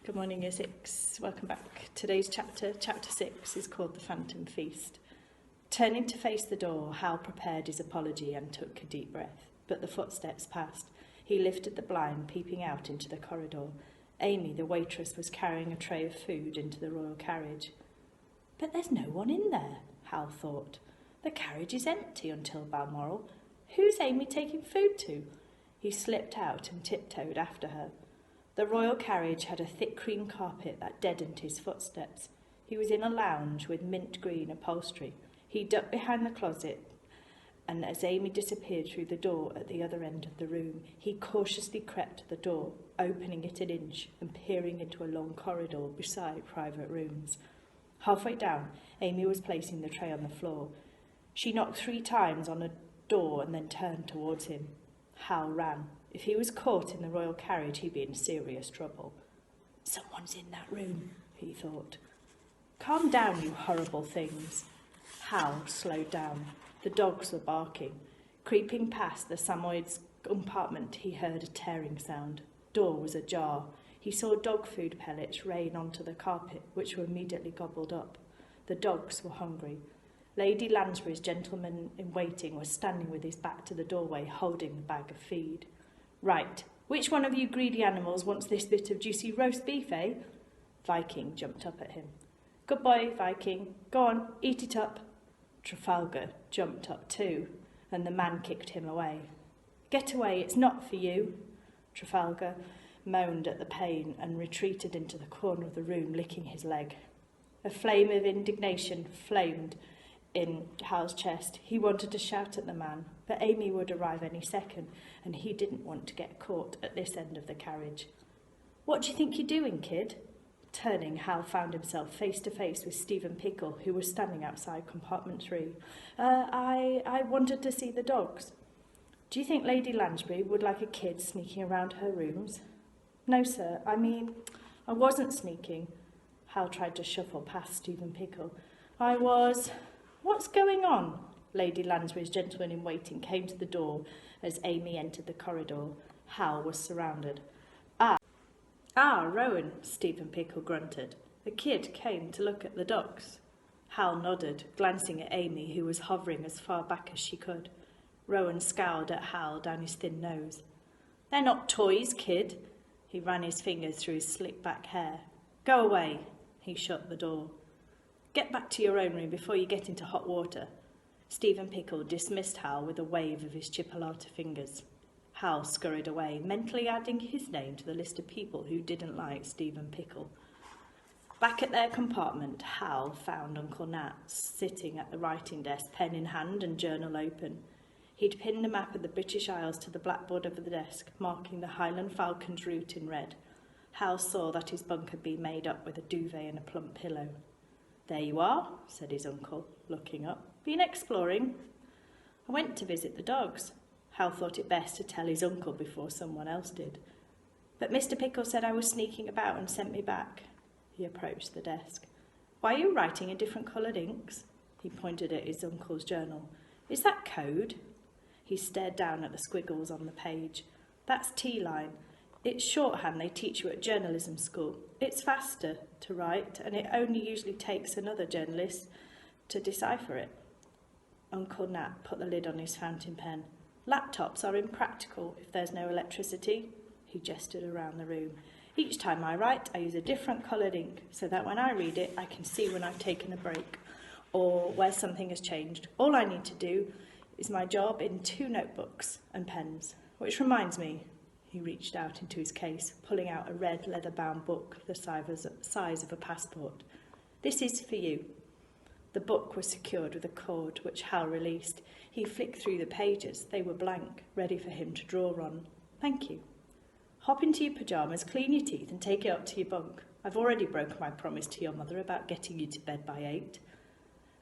Good morning, Year 6. Welcome back. Today's chapter 6, is called The Phantom Feast. Turning to face the door, Hal prepared his apology and took a deep breath. But the footsteps passed. He lifted the blind, peeping out into the corridor. Amy, the waitress, was carrying a tray of food into the Royal Carriage. But there's no one in there, Hal thought. The carriage is empty until Balmoral. Who's Amy taking food to? He slipped out and tiptoed after her. The Royal Carriage had a thick cream carpet that deadened his footsteps. He was in a lounge with mint green upholstery. He ducked behind the closet, and as Amy disappeared through the door at the other end of the room, he cautiously crept to the door, opening it an inch and peering into a long corridor beside private rooms. Halfway down, Amy was placing the tray on the floor. She knocked 3 times on a door and then turned towards him. Hal ran. If he was caught in the Royal Carriage, he'd be in serious trouble. Someone's in that room, he thought. Calm down, you horrible things. Hal slowed down. The dogs were barking. Creeping past the Samoyed's compartment, he heard a tearing sound. Door was ajar. He saw dog food pellets rain onto the carpet, which were immediately gobbled up. The dogs were hungry. Lady Lansbury's gentleman-in-waiting was standing with his back to the doorway, holding the bag of feed. Right, which one of you greedy animals wants this bit of juicy roast beef, eh? Viking jumped up at him. Good boy, Viking. Go on, eat it up. Trafalgar jumped up too, and the man kicked him away. Get away, it's not for you. Trafalgar moaned at the pain and retreated into the corner of the room, licking his leg. A flame of indignation flamed in Hal's chest. He wanted to shout at the man, but Amy would arrive any second, and he didn't want to get caught at this end of the carriage. What do you think you're doing, kid? Turning, Hal found himself face to face with Stephen Pickle, who was standing outside compartment 3. I wanted to see the dogs. Do you think Lady Lansbury would like a kid sneaking around her rooms? No, sir. I wasn't sneaking. Hal tried to shuffle past Stephen Pickle. What's going on? Lady Lansbury's gentleman-in-waiting came to the door as Amy entered the corridor. Hal was surrounded. Rowan, Stephen Pickle grunted. The kid came to look at the dogs. Hal nodded, glancing at Amy, who was hovering as far back as she could. Rowan scowled at Hal down his thin nose. They're not toys, kid. He ran his fingers through his slick back hair. Go away. He shut the door. Get back to your own room before you get into hot water. Stephen Pickle dismissed Hal with a wave of his chipolata fingers. Hal scurried away, mentally adding his name to the list of people who didn't like Stephen Pickle. Back at their compartment, Hal found Uncle Nat sitting at the writing desk, pen in hand and journal open. He'd pinned a map of the British Isles to the blackboard over the desk, marking the Highland Falcon's route in red. Hal saw that his bunk had been made up with a duvet and a plump pillow. There you are, said his uncle, looking up. Been exploring? I went to visit the dogs. Hal thought it best to tell his uncle before someone else did. But Mr. Pickle said I was sneaking about and sent me back. He approached the desk. Why are you writing in different coloured inks? He pointed at his uncle's journal. Is that code? He stared down at the squiggles on the page. That's T-line. It's shorthand they teach you at journalism school. It's faster to write, and it only usually takes another journalist to decipher it. Uncle Nat put the lid on his fountain pen. Laptops are impractical if there's no electricity. He gestured around the room. Each time I write, I use a different coloured ink so that when I read it, I can see when I've taken a break or where something has changed. All I need to do is my job in 2 notebooks and pens. Which reminds me, he reached out into his case, pulling out a red leather-bound book the size of a passport. This is for you. The book was secured with a cord, which Hal released. He flicked through the pages. They were blank, ready for him to draw on. Thank you. Hop into your pyjamas, clean your teeth, and take it up to your bunk. I've already broken my promise to your mother about getting you to bed by 8.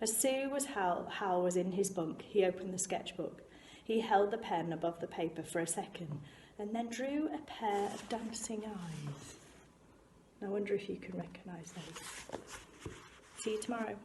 As soon as Hal was in his bunk, he opened the sketchbook. He held the pen above the paper for a second, and then drew a pair of dancing eyes. I wonder if you can recognise those. See you tomorrow.